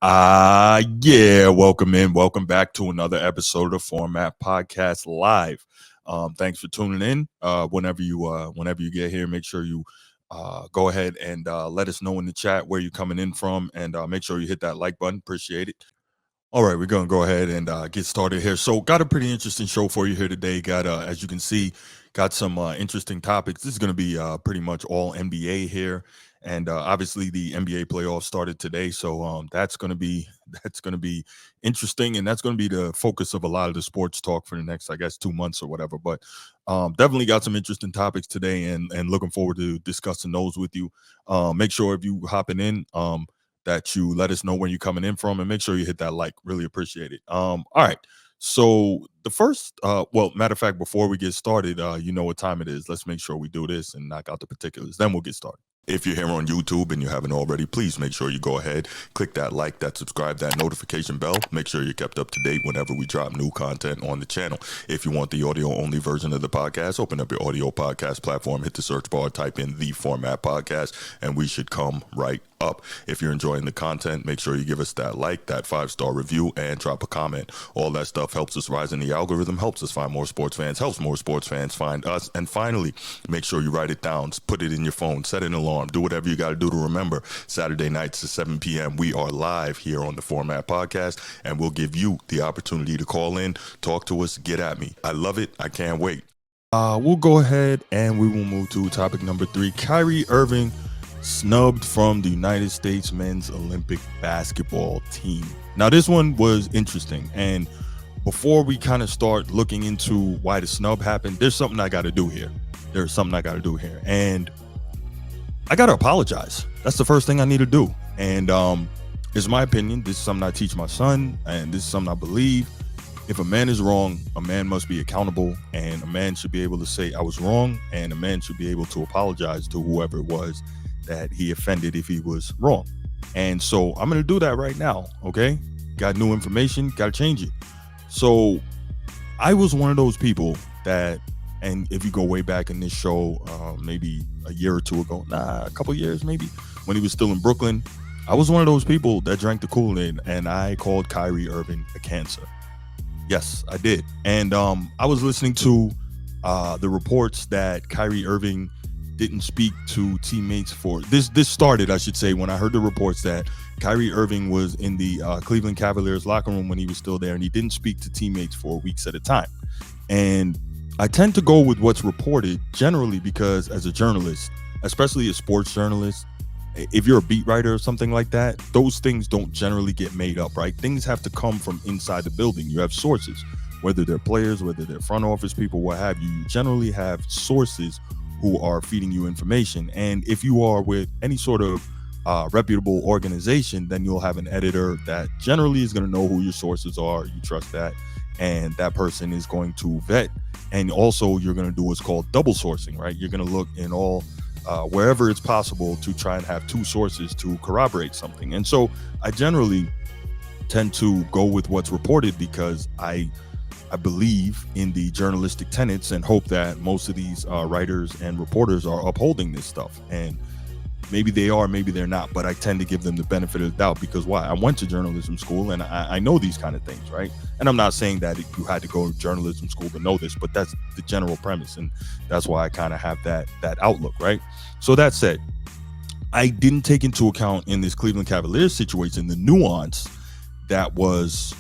Yeah, welcome back to another episode of the Format Podcast Live. Thanks for tuning in. Whenever you get here, make sure you go ahead and let us know in the chat where you're coming in from, and make sure you hit that like button. Appreciate it. All right, we're gonna go ahead and get started here. So, got a pretty interesting show for you here today. Got, as you can see, got some interesting topics. This is gonna be pretty much all NBA here, and obviously the NBA playoffs started today, so that's gonna be that's gonna be interesting, and that's gonna be the focus of a lot of the sports talk for the next, I guess, 2 months or whatever. But definitely got some interesting topics today, and looking forward to discussing those with you. Make sure if you hopping in, that you let us know where you're coming in from, and make sure you hit that like. Really appreciate it. All right. So the first, matter of fact, before we get started, you know what time it is. Let's make sure we do this and knock out the particulars. Then we'll get started. If you're here on YouTube and you haven't already, please make sure you go ahead, click that like, that subscribe, that notification bell. Make sure you're kept up to date whenever we drop new content on the channel. If you want the audio-only version of the podcast, open up your audio podcast platform, hit the search bar, type in The Format Podcast, and we should come right up. If you're enjoying the content, make sure you give us that like, that 5-star review, and drop a comment. All that stuff helps us rise in the algorithm, helps us find more sports fans, helps more sports fans find us. And finally, make sure you write it down, put it in your phone, set an alarm, do whatever you got to do to remember. Saturday nights at 7 p.m. we are live here on the Format Podcast, and we'll give you the opportunity to call in, talk to us, get at me. I love it. I can't wait. We'll go ahead and we will move to topic number 3. Kyrie Irving snubbed from the United States men's Olympic basketball team. Now, this one was interesting, and before we kind of start looking into why the snub happened, there's something I got to do here. And I got to apologize. That's the first thing I need to do. And it's my opinion. This is something I teach my son, and this is something I believe. If a man is wrong, a man must be accountable, and a man should be able to say, I was wrong, and a man should be able to apologize to whoever it was that he offended if he was wrong. And so I'm going to do that right now, okay? Got new information, got to change it. So I was one of those people that, and if you go way back in this show, maybe a year or two ago, a couple years maybe, when he was still in Brooklyn, I was one of those people that drank the Kool-Aid, and I called Kyrie Irving a cancer. Yes, I did. And I was listening to the reports that Kyrie Irving didn't speak to teammates for this started, I should say, when I heard the reports that Kyrie Irving was in the Cleveland Cavaliers locker room when he was still there, and he didn't speak to teammates for weeks at a time. And I tend to go with what's reported generally because, as a journalist, especially a sports journalist, if you're a beat writer or something like that, those things don't generally get made up, right? Things have to come from inside the building. You have sources, whether they're players, whether they're front office people, what have you. You generally have sources who are feeding you information. And if you are with any sort of reputable organization, then you'll have an editor that generally is going to know who your sources are. You trust that, and that person is going to vet. And also, you're going to do what's called double sourcing, right? You're going to look in all wherever it's possible to try and have two sources to corroborate something. And so I generally tend to go with what's reported because I believe in the journalistic tenets and hope that most of these writers and reporters are upholding this stuff. And maybe they are, maybe they're not, but I tend to give them the benefit of the doubt because why? I went to journalism school, and I know these kind of things, right? And I'm not saying that you had to go to journalism school to know this, but that's the general premise, and that's why I kind of have that outlook, right? So that said, I didn't take into account in this Cleveland Cavaliers situation the nuance that was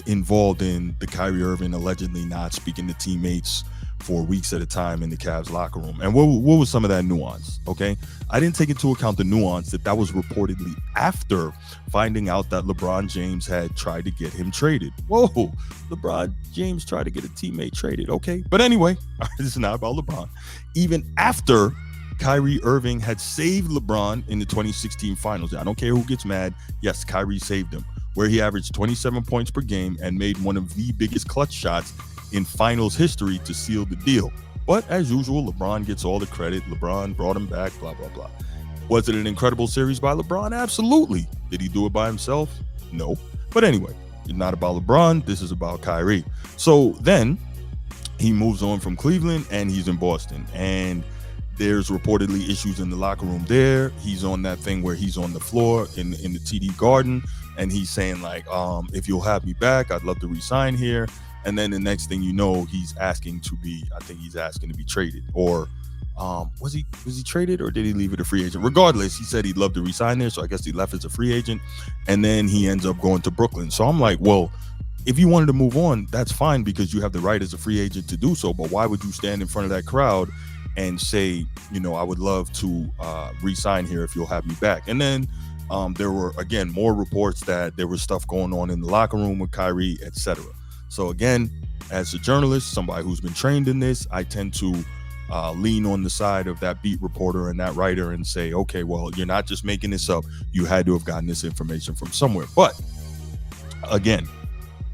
involved in the Kyrie Irving allegedly not speaking to teammates for weeks at a time in the Cavs locker room. And what was some of that nuance? Okay, I didn't take into account the nuance that was reportedly after finding out that LeBron James had tried to get him traded. Whoa, LeBron James tried to get a teammate traded. Okay, but anyway, this is not about LeBron. Even after Kyrie Irving had saved LeBron in the 2016 finals, I don't care who gets mad. Yes, Kyrie saved him, where he averaged 27 points per game and made one of the biggest clutch shots in finals history to seal the deal. But as usual, LeBron gets all the credit. LeBron brought him back, blah, blah, blah. Was it an incredible series by LeBron? Absolutely. Did he do it by himself? No. But anyway, it's not about LeBron. This is about Kyrie. So then he moves on from Cleveland and he's in Boston. And There's reportedly issues in the locker room there. He's on that thing where he's on the floor in the TD Garden, and he's saying like, if you'll have me back, I'd love to resign here. And then the next thing you know, he's asking to be traded. Or was he traded, or did he leave it a free agent? Regardless, he said he'd love to resign there, so I guess he left as a free agent, and then he ends up going to Brooklyn. So I'm like, well, if you wanted to move on, that's fine, because you have the right as a free agent to do so. But why would you stand in front of that crowd and say, I would love to re-sign here if you'll have me back? And then there were, again, more reports that there was stuff going on in the locker room with Kyrie, etc. So again, as a journalist, somebody who's been trained in this, I tend to lean on the side of that beat reporter and that writer and say, okay, well, you're not just making this up. You had to have gotten this information from somewhere. But again,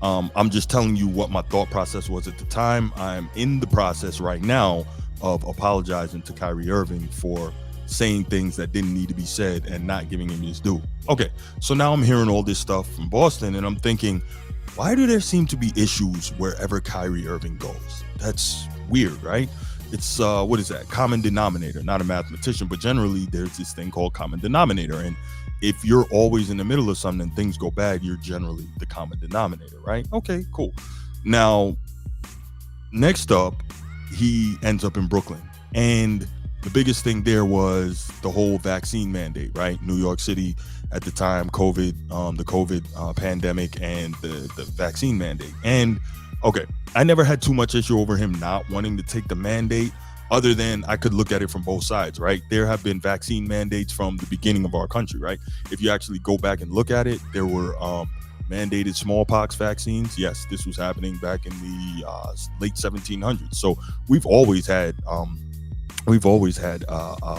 I'm just telling you what my thought process was at the time. I'm in the process right now of apologizing to Kyrie Irving for saying things that didn't need to be said and not giving him his due. Okay, so now I'm hearing all this stuff from Boston, and I'm thinking, why do there seem to be issues wherever Kyrie Irving goes? That's weird, right? It's, what is that? Common denominator. Not a mathematician, but generally there's this thing called common denominator. And if you're always in the middle of something and things go bad, you're generally the common denominator, right? Okay, cool. Now, next up, he ends up in Brooklyn. And the biggest thing there was the whole vaccine mandate, right? New York City at the time, the COVID pandemic and the vaccine mandate. And okay, I never had too much issue over him not wanting to take the mandate, other than I could look at it from both sides, right? There have been vaccine mandates from the beginning of our country, right? If you actually go back and look at it, there were mandated smallpox vaccines. Yes, this was happening back in the late 1700s. So we've always had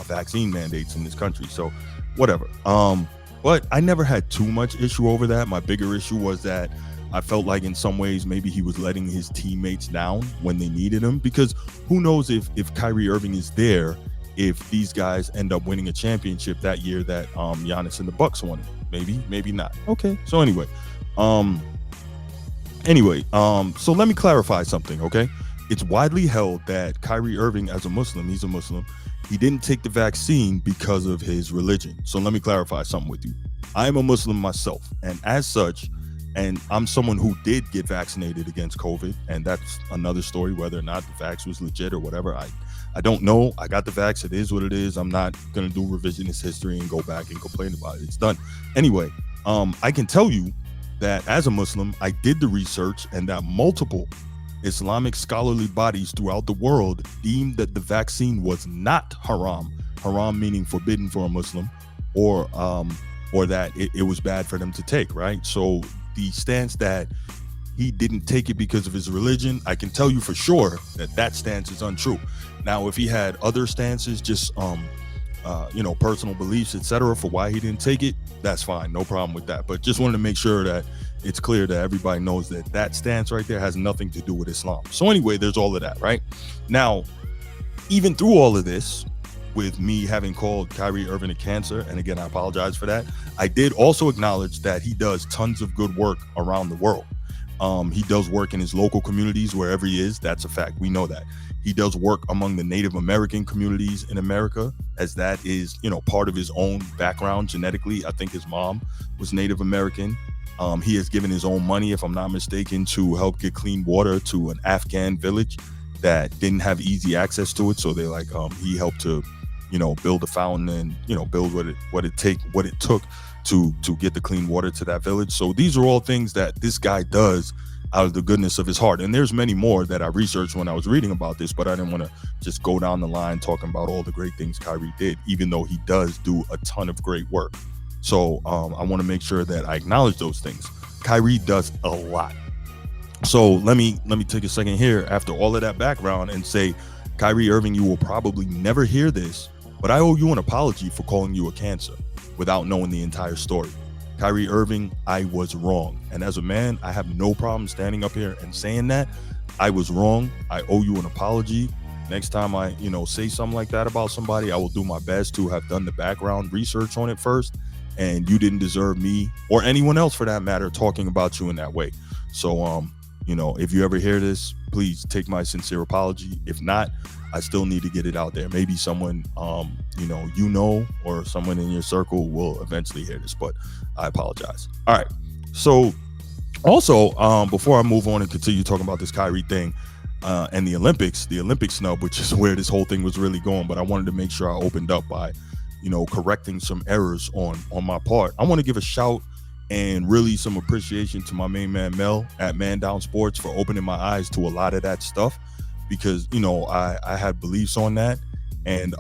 vaccine mandates in this country. So whatever. But I never had too much issue over that. My bigger issue was that I felt like in some ways maybe he was letting his teammates down when they needed him, because who knows if Kyrie Irving is there, if these guys end up winning a championship that year that Giannis and the Bucks won it. Maybe not. Okay. So anyway, so let me clarify something, okay? It's widely held that Kyrie Irving, as a Muslim, he's a Muslim, he didn't take the vaccine because of his religion. So let me clarify something with you. I am a Muslim myself, and as such, and I'm someone who did get vaccinated against COVID, and that's another story, whether or not the vax was legit or whatever. I don't know. I got the vax. It is what it is. I'm not going to do revisionist history and go back and complain about it. It's done. Anyway, I can tell you that as a Muslim, I did the research, and that multiple Islamic scholarly bodies throughout the world deemed that the vaccine was not haram meaning forbidden for a Muslim, or that it was bad for them to take, right? So the stance that he didn't take it because of his religion, I can tell you for sure that stance is untrue. Now, if he had other stances, just personal beliefs, etc., for why he didn't take it, that's fine, no problem with that. But just wanted to make sure that it's clear that everybody knows that stance right there has nothing to do with Islam. So anyway, there's all of that, right? Now, even through all of this, with me having called Kyrie Irving a cancer, and again, I apologize for that, I did also acknowledge that he does tons of good work around the world. He does work in his local communities wherever he is. That's a fact. We know that. He does work among the Native American communities in America, as that is, part of his own background genetically. I think his mom was Native American. He has given his own money, if I'm not mistaken, to help get clean water to an Afghan village that didn't have easy access to it. So they he helped to, build a fountain and, build what it took to get the clean water to that village. So these are all things that this guy does out of the goodness of his heart. And there's many more that I researched when I was reading about this, but I didn't want to just go down the line talking about all the great things Kyrie did, even though he does do a ton of great work. So I want to make sure that I acknowledge those things. Kyrie does a lot. So let me take a second here after all of that background and say, Kyrie Irving, you will probably never hear this, but I owe you an apology for calling you a cancer without knowing the entire story. Kyrie Irving, I was wrong. And as a man, I have no problem standing up here and saying that I was wrong. I owe you an apology. Next time I, say something like that about somebody, I will do my best to have done the background research on it first. And you didn't deserve me, or anyone else for that matter, talking about you in that way. So if you ever hear this, please take my sincere apology. If not, I still need to get it out there. Maybe someone, or someone in your circle will eventually hear this, but I apologize. All right. So also, before I move on and continue talking about this Kyrie thing, and the Olympic snub, which is where this whole thing was really going, but I wanted to make sure I opened up by, correcting some errors on my part. I want to give a shout and really some appreciation to my main man Mel at Man Down Sports for opening my eyes to a lot of that stuff, because I had beliefs on that, and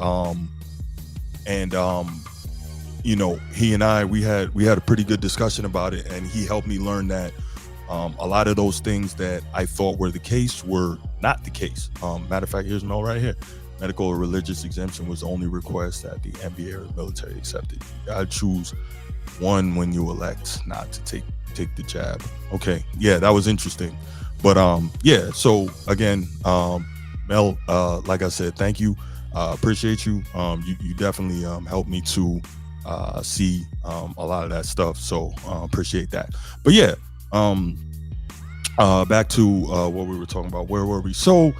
he and I we had a pretty good discussion about it, and he helped me learn that a lot of those things that I thought were the case were not the case. Matter of fact, here's Mel right here. Medical or religious exemption was the only request that the NBA or military accepted. You gotta choose one when you elect not to take the jab. Okay, yeah, that was interesting. But so again, Mel, like I said, thank you. Appreciate you. You definitely helped me to see a lot of that stuff. So appreciate that. But yeah, back to what we were talking about. Where were we? So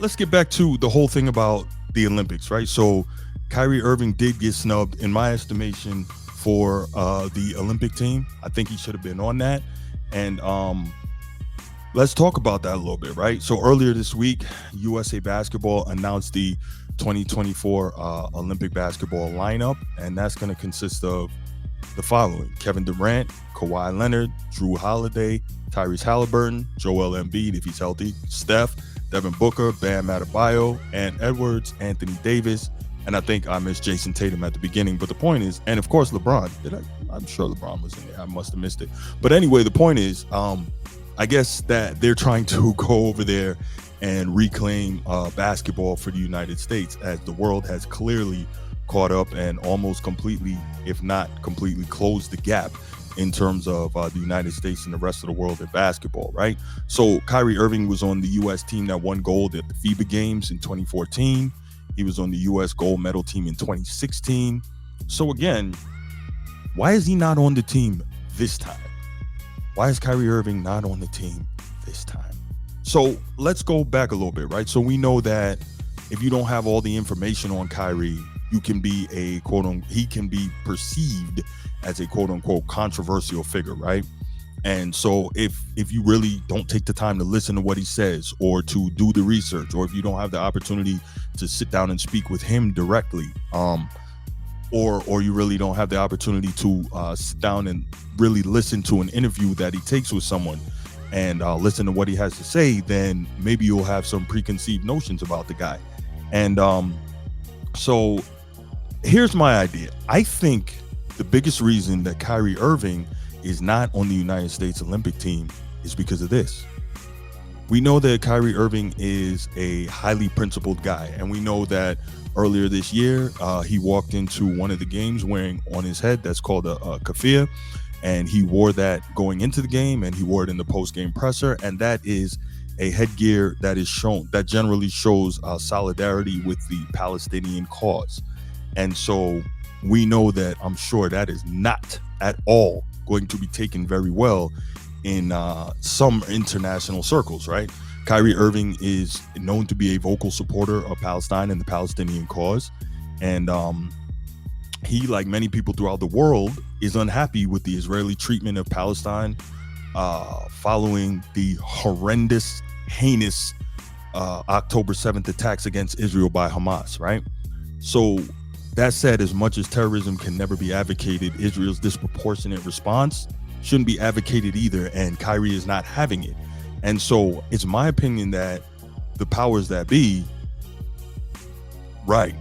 let's get back to the whole thing about the Olympics, right? So Kyrie Irving did get snubbed, in my estimation, for the Olympic team. I think he should have been on that. And let's talk about that a little bit, right? So earlier this week, USA Basketball announced the 2024 Olympic basketball lineup, and that's going to consist of the following: Kevin Durant, Kawhi Leonard, Drew Holiday, Tyrese Halliburton, Joel Embiid if he's healthy, Steph, Devin Booker, Bam Adebayo, and Edwards, Anthony Davis, and I think I missed Jason Tatum at the beginning. But the point is, and of course LeBron. I'm sure LeBron was in there. I must have missed it. But anyway, the point is, I guess that they're trying to go over there and reclaim basketball for the United States, as the world has clearly caught up and almost completely, if not completely, closed the gap in terms of the United States and the rest of the world in basketball, right? So Kyrie Irving was on the U.S. team that won gold at the FIBA Games in 2014. He was on the U.S. gold medal team in 2016. So again, why is he not on the team this time? Why is Kyrie Irving not on the team this time? So let's go back a little bit, right? So we know that if you don't have all the information on Kyrie, you can be he can be perceived as a quote unquote controversial figure, right? And so if you really don't take the time to listen to what he says, or to do the research, or if you don't have the opportunity to sit down and speak with him directly, or you really don't have the opportunity to sit down and really listen to an interview that he takes with someone and listen to what he has to say, then maybe you'll have some preconceived notions about the guy. And so here's my idea. I think the biggest reason that Kyrie Irving is not on the United States Olympic team is because of this. We know that Kyrie Irving is a highly principled guy, and we know that earlier this year he walked into one of the games wearing on his head that's called a keffiyeh, and he wore that going into the game, and he wore it in the post-game presser, and that is a headgear that generally shows solidarity with the Palestinian cause. And so we know that, I'm sure, that is not at all going to be taken very well in some international circles, right? Kyrie Irving is known to be a vocal supporter of Palestine and the Palestinian cause. And he, like many people throughout the world, is unhappy with the Israeli treatment of Palestine following the horrendous, heinous October 7th attacks against Israel by Hamas, right? So that said, as much as terrorism can never be advocated, Israel's disproportionate response shouldn't be advocated either, and Kyrie is not having it. And so it's my opinion that the powers that be, right,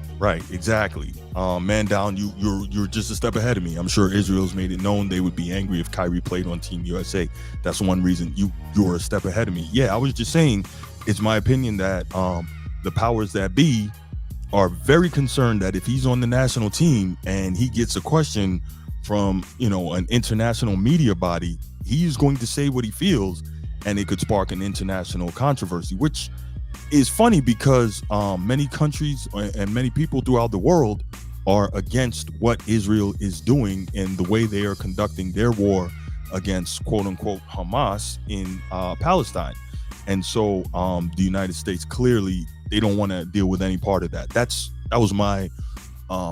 exactly. Man down, you're just a step ahead of me. I'm sure Israel's made it known they would be angry if Kyrie played on Team USA. That's one reason you're a step ahead of me. Yeah, I was just saying, it's my opinion that the powers that be are very concerned that if he's on the national team and he gets a question from, an international media body, he's going to say what he feels, and it could spark an international controversy, which is funny because many countries and many people throughout the world are against what Israel is doing and the way they are conducting their war against quote unquote Hamas in Palestine. And so the United States clearly they don't want to deal with any part of that. That was my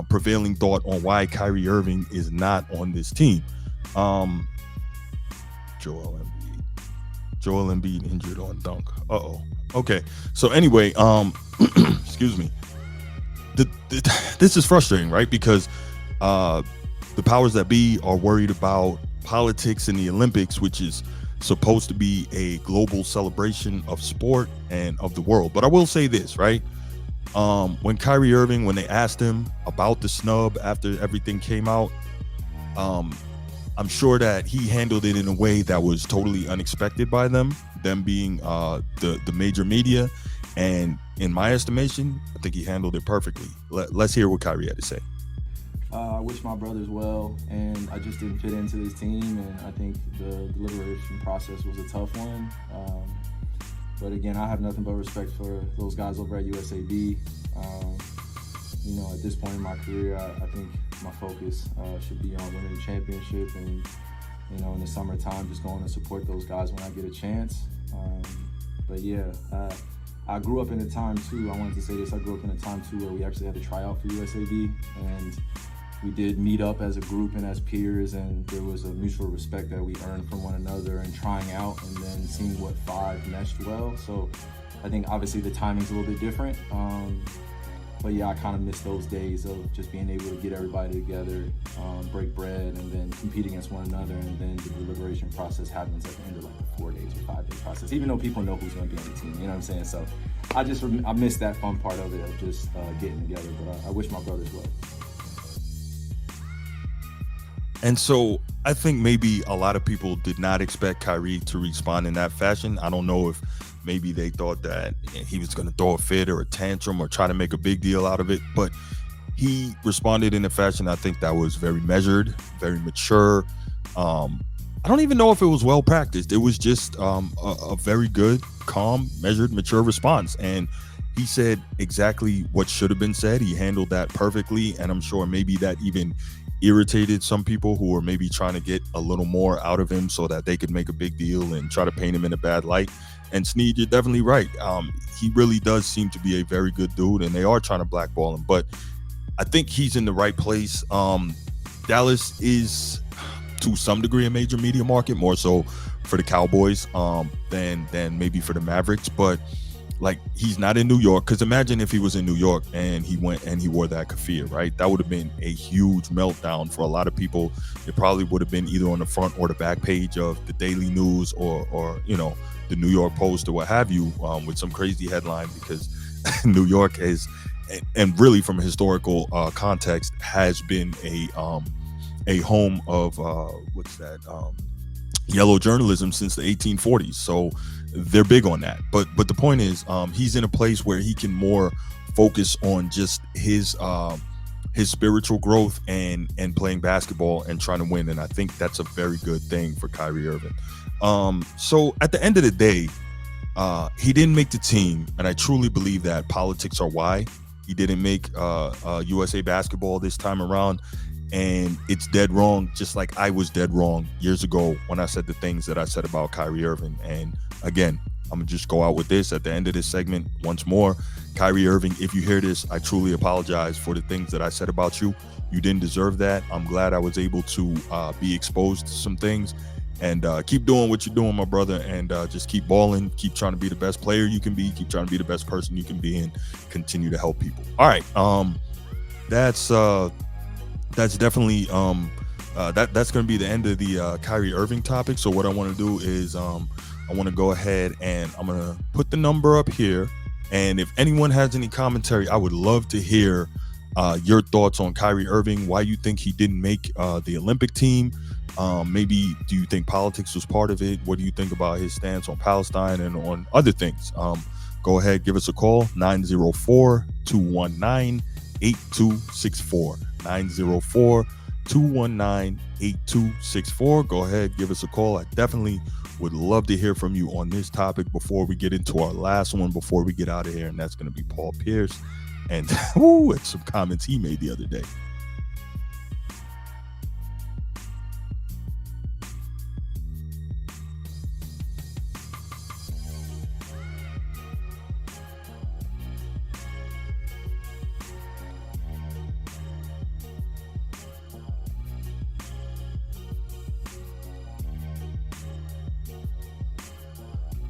prevailing thought on why Kyrie Irving is not on this team. Um, Joel Embiid. Joel Embiid injured on dunk. Okay. So anyway, excuse me. This is frustrating, right? Because the powers that be are worried about politics in the Olympics, which is supposed to be a global celebration of sport and of the world. But I will say this, right? When Kyrie Irving, when they asked him about the snub after everything came out, I'm sure that he handled it in a way that was totally unexpected by them being the major media. And in my estimation, I think he handled it perfectly. Let's hear what Kyrie had to say. I wish my brothers well, and I just didn't fit into this team, and I think the deliberation process was a tough one. But again, I have nothing but respect for those guys over at USAB. At this point in my career, I think my focus should be on winning the championship, and in the summertime, just going to support those guys when I get a chance. I grew up in a time too. I wanted to say this. I grew up in a time too where we actually had to try out for USAB, and we did meet up as a group and as peers, and there was a mutual respect that we earned from one another and trying out and then seeing what five meshed well. So I think obviously the timing's a little bit different. I kind of miss those days of just being able to get everybody together, break bread, and then compete against one another, and then the deliberation process happens at the end of like the 4 days or 5 day process, even though people know who's going to be on the team, you know what I'm saying? So I miss that fun part of it, of just getting together, but I wish my brothers well. And so I think maybe a lot of people did not expect Kyrie to respond in that fashion. I don't know if maybe they thought that he was going to throw a fit or a tantrum or try to make a big deal out of it. But he responded in a fashion I think that was very measured, very mature. I don't even know if it was well practiced. It was just a very good, calm, measured, mature response. And he said exactly what should have been said. He handled that perfectly. And I'm sure maybe that even irritated some people who were maybe trying to get a little more out of him so that they could make a big deal and try to paint him in a bad light. And Sneed, you're definitely right. He really does seem to be a very good dude, and they are trying to blackball him. But I think he's in the right place. Dallas is, to some degree, a major media market, more so for the Cowboys than maybe for the Mavericks. But like, he's not in New York, because imagine if he was in New York and he went and he wore that keffiyeh, right? That would have been a huge meltdown for a lot of people. It probably would have been either on the front or the back page of the Daily News or the New York Post or what have you, with some crazy headline, because New York is, and really from a historical context, has been a home of yellow journalism since the 1840s. So they're big on that. But the point is, he's in a place where he can more focus on just his spiritual growth and playing basketball and trying to win. And I think that's a very good thing for Kyrie Irving. So at the end of the day, he didn't make the team, and I truly believe that politics are why he didn't make USA basketball this time around. And it's dead wrong, just like I was dead wrong years ago when I said the things that I said about Kyrie Irving. And again, I'm going to just go out with this at the end of this segment once more. Kyrie Irving, if you hear this, I truly apologize for the things that I said about you. You didn't deserve that. I'm glad I was able to be exposed to some things. And keep doing what you're doing, my brother, and just keep balling, keep trying to be the best player you can be, keep trying to be the best person you can be, and continue to help people. All right, that's definitely that's going to be the end of the Kyrie Irving topic. So what I want to do is I want to go ahead and I'm going to put the number up here. And if anyone has any commentary, I would love to hear your thoughts on Kyrie Irving, why you think he didn't make the Olympic team. Maybe do you think politics was part of it? What do you think about his stance on Palestine and on other things? Go ahead, give us a call, 904-219-8264. 904-219-8264. Go ahead, give us a call. I definitely would love to hear from you on this topic before we get into our last one, before we get out of here, and that's going to be Paul Pierce. And it's some comments he made the other day.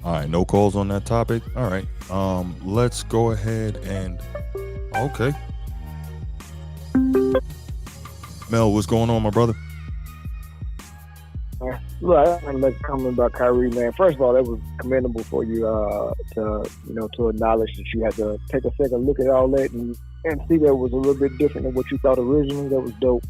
All right, no calls on that topic. All right. Let's go ahead and okay. Mel, what's going on, my brother? Look, I want to make a comment about Kyrie, man. First of all, that was commendable for you to acknowledge that you had to take a second look at all that and see that it was a little bit different than what you thought originally. That was dope.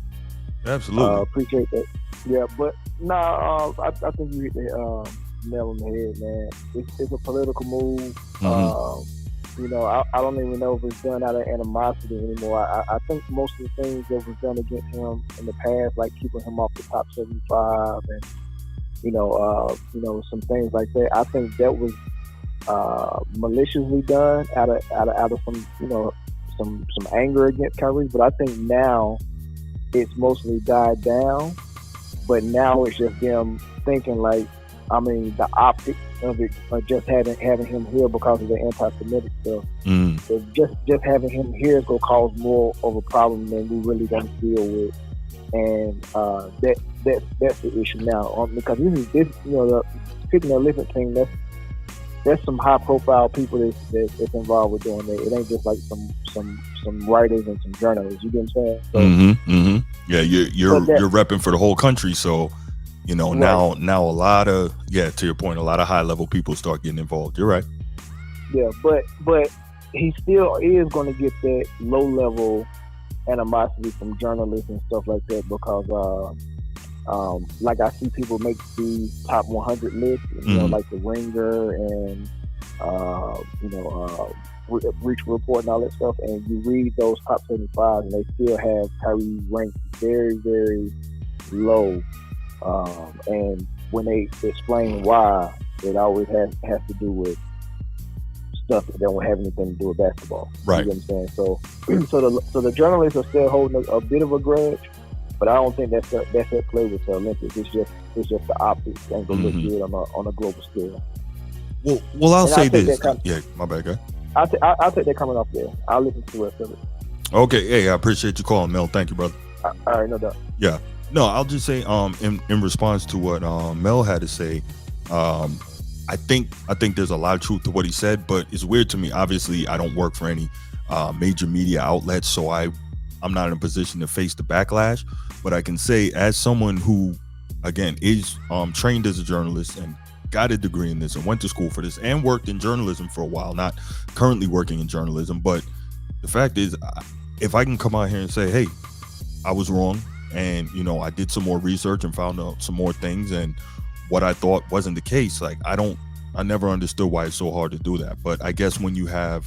Absolutely. Appreciate that. Yeah, but nah, I think you hit the nail on the head, man. It's a political move. I don't even know if it's done out of animosity anymore. I think most of the things that was done against him in the past, like keeping him off the top 75 and some things like that. I think that was maliciously done out of some anger against Kyrie. But I think now it's mostly died down. But now it's just them thinking like, the optics of it, just having him here because of the anti-Semitic stuff. So just having him here is gonna cause more of a problem than we really gonna deal with, and that's the issue now. Because this the picking the Olympic thing, that's some high-profile people that's involved with doing that. It ain't just like some writers and some journalists. You get what I'm saying? So, yeah, you're repping for the whole country, so. Right. Now a lot of, to your point, a lot of high level people start getting involved. You're right. Yeah, but he still is going to get that low level animosity from journalists and stuff like that because, like I see people make these top 100 lists, like the Ringer and Breach Report and all that stuff, and you read those top 75 and they still have Kyrie ranked very, very low. And when they explain why, it always has to do with stuff that don't have anything to do with basketball. Right. You know what I'm saying? So the journalists are still holding a bit of a grudge, but I don't think that's at play with the Olympics. It's just the optics ain't gonna look good on a global scale. Well, I'll say this. My bad, guy. I'll take that coming off there. I'll listen to the rest of it. Okay. Hey, I appreciate you calling, Mel. Thank you, brother. All right, no doubt. Yeah. No, I'll just say, in response to what Mel had to say, I think there's a lot of truth to what he said, but it's weird to me. Obviously, I don't work for any major media outlets, so I'm not in a position to face the backlash. But I can say, as someone who, again, is trained as a journalist and got a degree in this and went to school for this and worked in journalism for a while, not currently working in journalism, but the fact is, if I can come out here and say, hey, I was wrong, and I did some more research and found out some more things, and what I thought wasn't the case, like I never understood why it's so hard to do that. But I guess when you have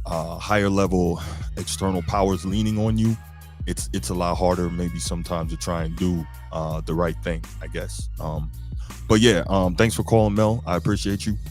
higher level external powers leaning on you, it's a lot harder maybe sometimes to try and do the right thing, I guess. But yeah, thanks for calling, Mel. I appreciate you.